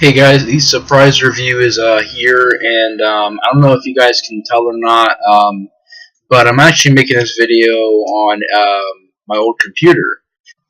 Hey guys, the surprise review is here, and I don't know if you guys can tell or not, but I'm actually making this video on my old computer.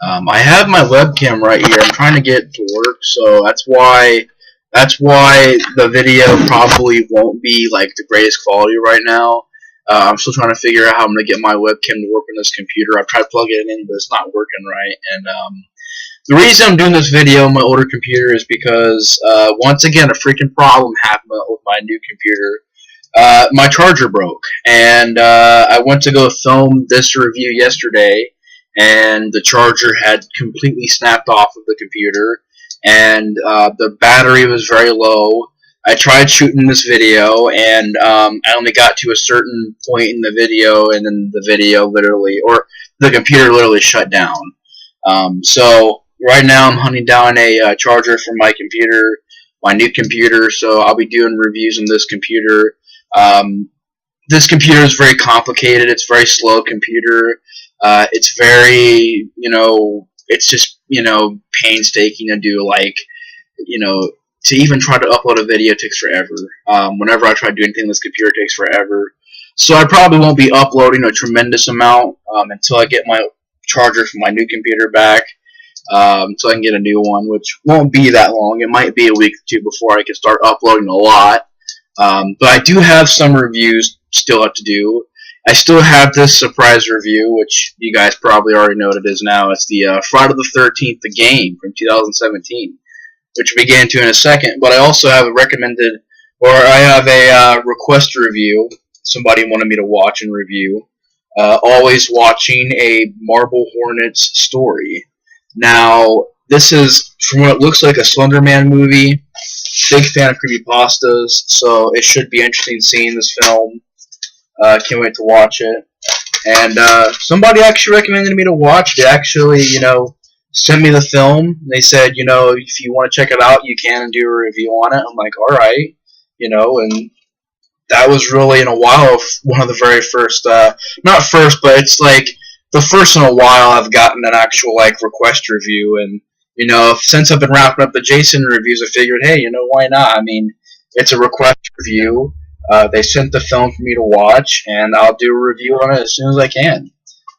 I have my webcam right here. I'm trying to get it to work, so that's why the video probably won't be like the greatest quality right now. I'm still trying to figure out how I'm gonna get my webcam to work on this computer. I've tried plugging it in, but it's not working right, and the reason I'm doing this video on my older computer is because, once again, a freaking problem happened with my new computer. My charger broke, and I went to go film this review yesterday, and the charger had completely snapped off of the computer, and the battery was very low. I tried shooting this video, and I only got to a certain point in the video, and then the video literally, or the computer literally shut down. So right now I'm hunting down a charger for my computer, my new computer, so I'll be doing reviews on this computer. This computer is very complicated. It's a very slow computer. It's very, it's just, painstaking to do, like, to even try to upload a video takes forever. Whenever I try to do anything on this computer, it takes forever. So I probably won't be uploading a tremendous amount until I get my charger for my new computer back, so I can get a new one, which won't be that long. It might be a week or two before I can start uploading a lot. But I do have some reviews still have to do. I still have this surprise review, which you guys probably already know what it is now. It's the Friday the 13th, the game from 2017, which we'll get into in a second. But I also have a recommended, or I have a request review. Somebody wanted me to watch and review. Always watching a Marble Hornets story. Now, this is, from what it looks like, a Slender Man movie. Big fan of creepypastas, so it should be interesting seeing this film. Can't wait to watch it. And somebody actually recommended me to watch it. They actually, sent me the film. They said, if you want to check it out, you can and do a review on it. I'm like, alright. And that was really in a while one of the very first, not first, but it's like the first in a while I've gotten an actual request review. And since I've been wrapping up the Jason reviews, I figured, hey, why not? I mean, it's a request review. They sent the film for me to watch, and I'll do a review on it as soon as I can.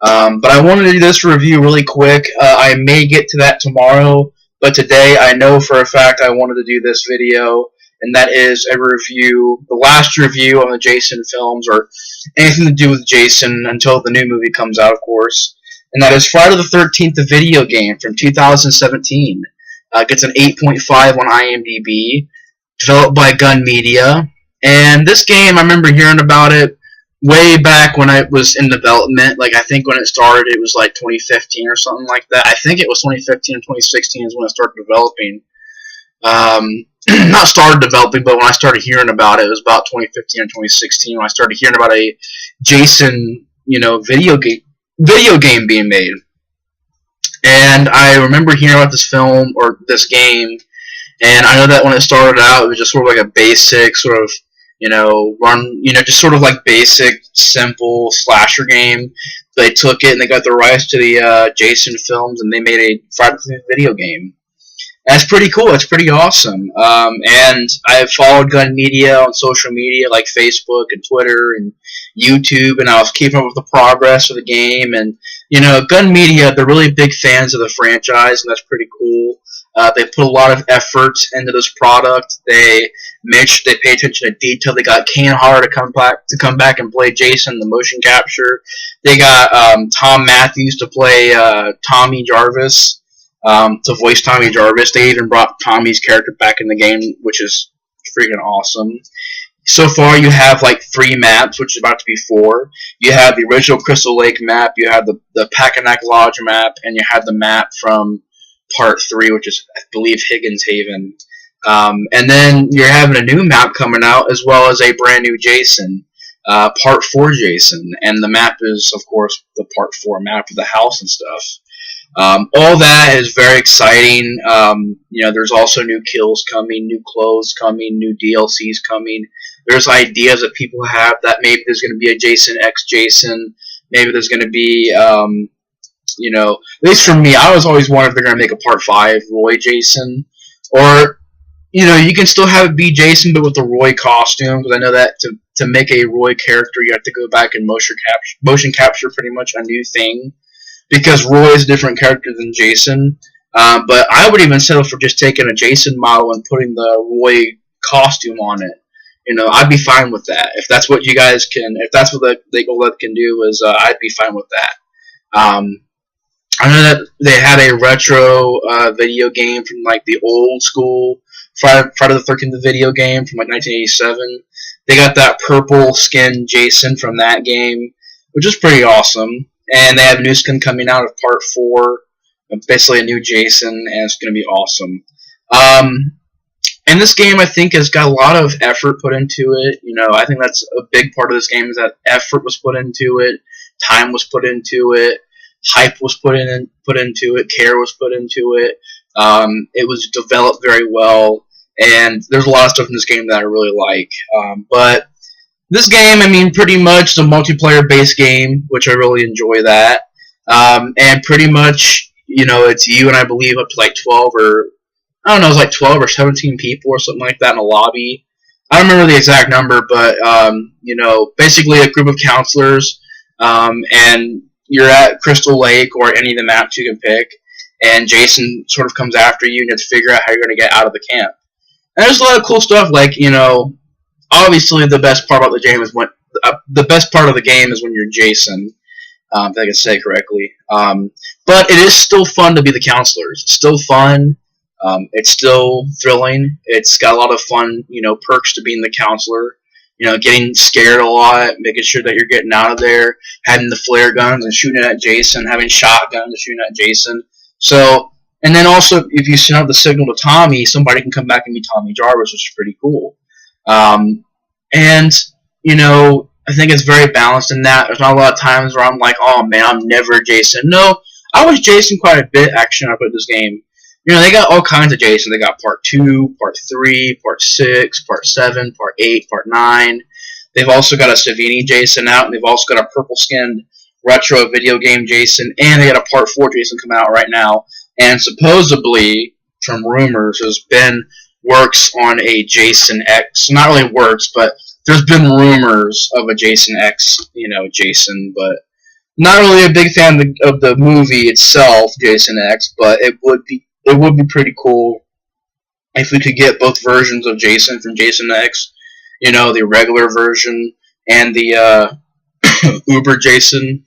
But I wanted to do this review really quick. I may get to that tomorrow, but today I know for a fact I wanted to do this video. And that is a review, the last review on the Jason films, or anything to do with Jason until the new movie comes out, of course. And that is Friday the 13th, the video game from 2017. Gets an 8.5 on IMDb, developed by Gun Media. And this game, I remember hearing about it way back when it was in development. I think when it started, it was 2015 or something like that. I think it was 2015 or 2016 is when it started developing. Not started developing, but when I started hearing about it, it was about 2015 or 2016 when I started hearing about a Jason, video game being made. And I remember hearing about this film or this game, and I know that when it started out, it was just sort of like a basic sort of, just sort of like basic, simple slasher game. They took it and they got the rights to the Jason films, and they made a Friday the 13th video game. That's pretty cool. It's pretty awesome. And I've followed Gun Media on social media like Facebook and Twitter and YouTube, and I was keeping up with the progress of the game. And, Gun Media, they're really big fans of the franchise, and that's pretty cool. They put a lot of effort into this product. They made sure they pay attention to detail. They got Kane Hodder to come back and play Jason, the motion capture. They got Tom Matthews to play Tommy Jarvis. To voice Tommy Jarvis. They even brought Tommy's character back in the game, which is freaking awesome. So far, you have 3 maps, which is about to be 4. You have the original Crystal Lake map, you have the Packanack Lodge map, and you have the map from Part 3, which is, I believe, Higgins Haven. And then you're having a new map coming out, as well as a brand new Jason, Part 4 Jason. And the map is, of course, the Part 4 map of the house and stuff. All that is very exciting. There's also new kills coming, new clothes coming, new DLCs coming. There's ideas that people have that maybe there's going to be a Jason X Jason. Maybe there's going to be, at least for me, I was always wondering if they're going to make a Part 5 Roy Jason. Or you can still have it be Jason, but with the Roy costume, because I know that to make a Roy character, you have to go back and motion capture pretty much a new thing, because Roy is a different character than Jason. But I would even settle for just taking a Jason model and putting the Roy costume on it. I'd be fine with that. If that's what you guys can, if that's what the OLED can do, I'd be fine with that. I know that they had a retro video game from like the old school Friday the 13th video game from like 1987. They got that purple skin Jason from that game, which is pretty awesome. And they have a new skin coming out of Part 4, basically a new Jason, and it's going to be awesome. And this game, I think, has got a lot of effort put into it. I think that's a big part of this game is that effort was put into it, time was put into it, hype was put into it, care was put into it. It was developed very well, and there's a lot of stuff in this game that I really like. But this game, I mean, pretty much is a multiplayer-based game, which I really enjoy that. And pretty much, it's you and I believe up to like 12 or I don't know, it was like 12 or 17 people or something like that in a lobby. I don't remember the exact number, but, basically a group of counselors, and you're at Crystal Lake or any of the maps you can pick, and Jason sort of comes after you, and you have to figure out how you're going to get out of the camp. And there's a lot of cool stuff, like, obviously the best part about the game is when you're Jason, if I can say correctly. But it is still fun to be the counselors. It's still fun. It's still thrilling. It's got a lot of fun, perks to being the counselor. Getting scared a lot, making sure that you're getting out of there, having the flare guns and shooting at Jason, having shotguns and shooting at Jason. So, and then also, if you send out the signal to Tommy, somebody can come back and be Tommy Jarvis, which is pretty cool. And, I think it's very balanced in that. There's not a lot of times where I'm like, oh man, I'm never Jason. No, I was Jason quite a bit, actually, when I played this game. They got all kinds of Jason. They got Part 2, Part 3, Part 6, Part 7, Part 8, Part 9. They've also got a Savini Jason out, and they've also got a purple-skinned retro video game Jason, and they got a Part 4 Jason coming out right now. And supposedly, from rumors, there's been works on a Jason X. Not really works, but there's been rumors of a Jason X, Jason, but not really a big fan of the movie itself, Jason X, but it would be pretty cool if we could get both versions of Jason from Jason X, the regular version and the Uber Jason.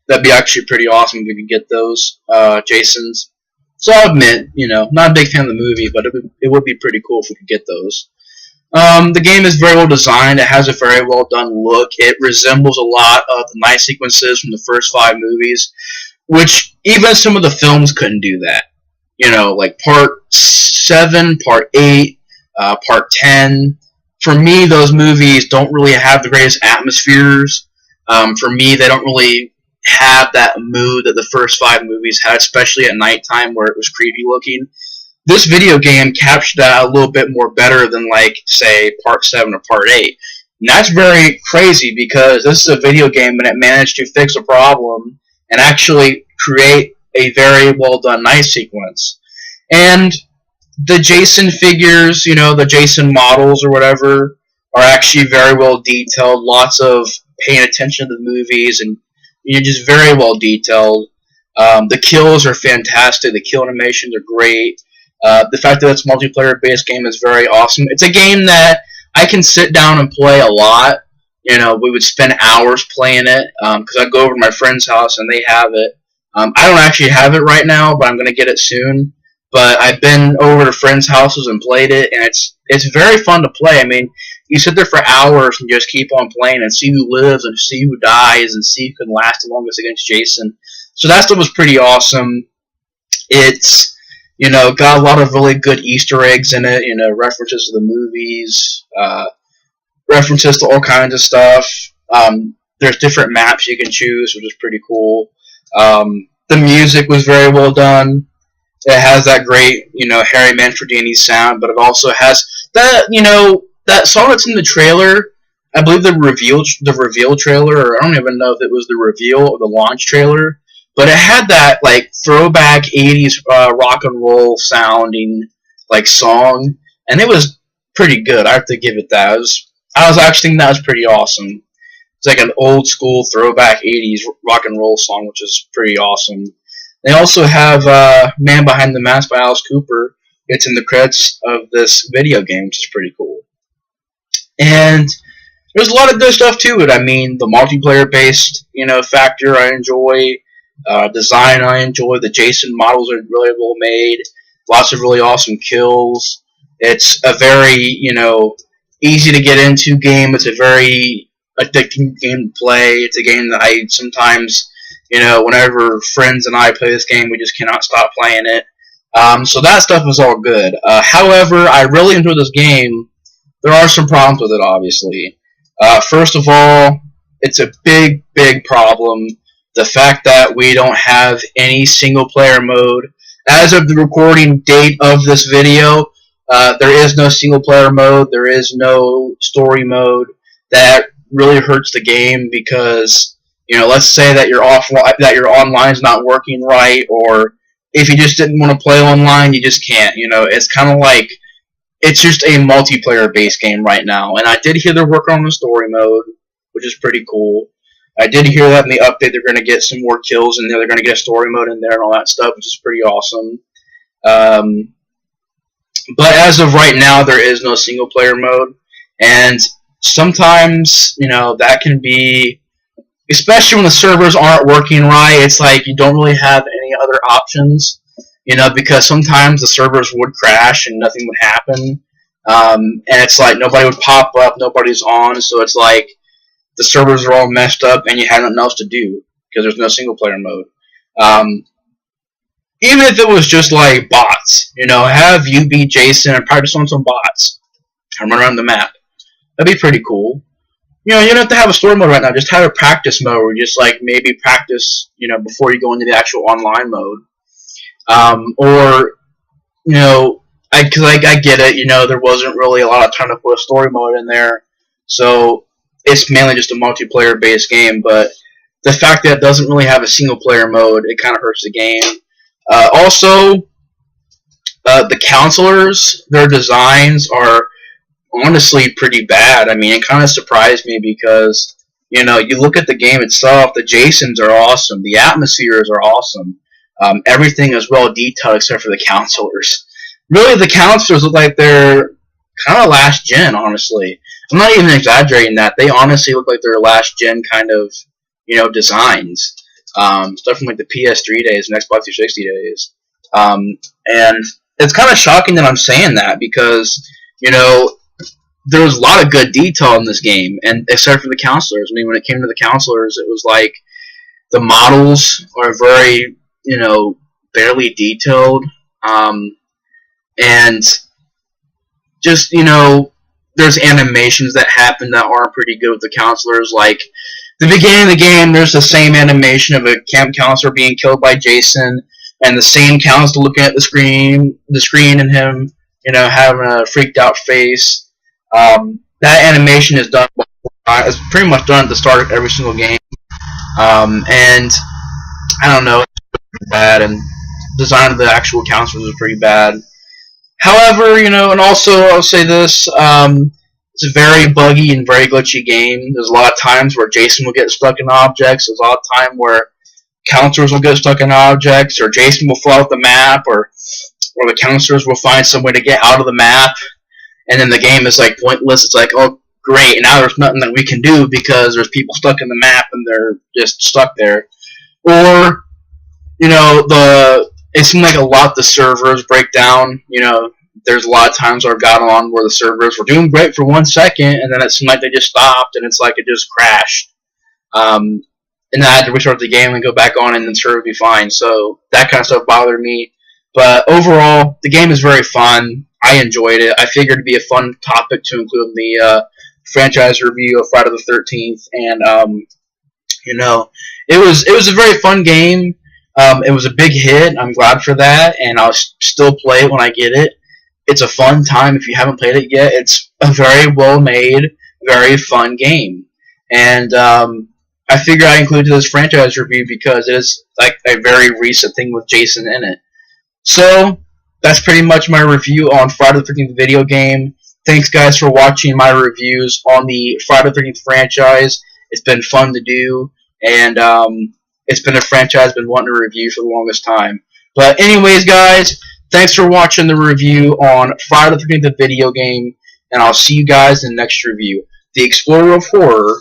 That'd be actually pretty awesome if we could get those Jasons. So I'll admit, not a big fan of the movie, but it would be pretty cool if we could get those. The game is very well designed. It has a very well done look. It resembles a lot of the night sequences from the first 5 movies, which even some of the films couldn't do that. Like Part 7, Part 8, Part 10. For me, those movies don't really have the greatest atmospheres. For me, they don't really have that mood that the first 5 movies had, especially at nighttime where it was creepy looking. This video game captured that a little bit more better than, like, say, Part 7 or Part 8. And that's very crazy because this is a video game and it managed to fix a problem and actually create a very well done night sequence. And the Jason figures, the Jason models or whatever, are actually very well detailed. Lots of paying attention to the movies and just very well detailed. The kills are fantastic. The kill animations are great. The fact that it's a multiplayer based game is very awesome. It's a game that I can sit down and play a lot. We would spend hours playing it because I go over to my friend's house and they have it. I don't actually have it right now, but I'm going to get it soon. But I've been over to friends' houses and played it, and it's very fun to play. I mean, you sit there for hours and just keep on playing and see who lives and see who dies and see who can last the longest against Jason. So that stuff was pretty awesome. It's, got a lot of really good Easter eggs in it, references to the movies, references to all kinds of stuff. There's different maps you can choose, which is pretty cool. The music was very well done. It has that great, Harry Manfredini sound, but it also has that, that song that's in the trailer. I believe the reveal trailer, or I don't even know if it was the reveal or the launch trailer, but it had that like throwback '80s rock and roll sounding like song. and it was pretty good. I have to give it that. I was actually thinking that was pretty awesome. It's like an old school throwback '80s rock and roll song, which is pretty awesome. They also have "Man Behind the Mask" by Alice Cooper. It's in the credits of this video game, which is pretty cool. And there's a lot of good stuff to it. I mean, the multiplayer-based, factor I enjoy. Design I enjoy. The Jason models are really well made. Lots of really awesome kills. It's a very, easy to get into game. It's a very addicting game to play. It's a game that I sometimes, whenever friends and I play this game, we just cannot stop playing it. So that stuff is all good. However, I really enjoy this game. There are some problems with it, obviously. First of all, it's a big, big problem. The fact that we don't have any single-player mode. As of the recording date of this video, there is no single-player mode. There is no story mode. That really hurts the game because, let's say that your online is not working right, or if you just didn't want to play online, you just can't. It's kind of like it's just a multiplayer-based game right now. And I did hear they're working on the story mode, which is pretty cool. I did hear that in the update they're going to get some more kills in there. They're going to get a story mode in there and all that stuff, which is pretty awesome. But as of right now, there is no single-player mode. And sometimes, that can be, especially when the servers aren't working right, it's like you don't really have any other options. Because sometimes the servers would crash and nothing would happen. And it's like nobody would pop up, nobody's on, so it's like the servers are all messed up and you had nothing else to do because there's no single player mode. Even if it was just like bots, have you beat Jason and practice on some bots and run around the map. That'd be pretty cool. You don't have to have a story mode right now. Just have a practice mode where you just like maybe practice, before you go into the actual online mode. Because I get it, there wasn't really a lot of time to put a story mode in there, so it's mainly just a multiplayer-based game, but the fact that it doesn't really have a single-player mode, it kind of hurts the game. Also, the counselors, their designs are honestly pretty bad. I mean, it kind of surprised me because, you look at the game itself, the Jasons are awesome, the atmospheres are awesome. Everything is well detailed except for the counselors. Really, the counselors look like they're kind of last gen, honestly. I'm not even exaggerating that. They honestly look like they're last gen kind of, designs. Stuff from like the PS3 days and Xbox 360 days. And it's kind of shocking that I'm saying that because, there was a lot of good detail in this game, and except for the counselors. I mean, when it came to the counselors, it was like the models are very barely detailed, and just, there's animations that happen that aren't pretty good with the counselors, like, the beginning of the game, there's the same animation of a camp counselor being killed by Jason, and the same counselor looking at the screen and him, having a freaked out face. That animation is done, it's pretty much done at the start of every single game, and I don't know, bad, and design of the actual counselors is pretty bad. However, and also I'll say this, it's a very buggy and very glitchy game. There's a lot of times where Jason will get stuck in objects. There's a lot of time where counselors will get stuck in objects, or Jason will fall off the map, or the counselors will find some way to get out of the map, and then the game is like pointless. It's like, oh great, now there's nothing that we can do because there's people stuck in the map and they're just stuck there. Or it seemed like a lot of the servers break down. There's a lot of times where I've got on where the servers were doing great for 1 second, and then it seemed like they just stopped, and it's like it just crashed. And then I had to restart the game and go back on, and the server would be fine. So that kind of stuff bothered me. But overall, the game is very fun. I enjoyed it. I figured it'd be a fun topic to include in the franchise review of Friday the 13th, and it was a very fun game. It was a big hit. I'm glad for that, and I'll still play it when I get it. It's a fun time if you haven't played it yet. It's a very well-made, very fun game. And I figured I included this franchise review because it is like a very recent thing with Jason in it. So that's pretty much my review on Friday the 13th video game. Thanks, guys, for watching my reviews on the Friday the 13th franchise. It's been fun to do, and it's been a franchise I've been wanting to review for the longest time. But anyways, guys, thanks for watching the review on Friday the 13th video game, and I'll see you guys in the next review. The Explorer of Horror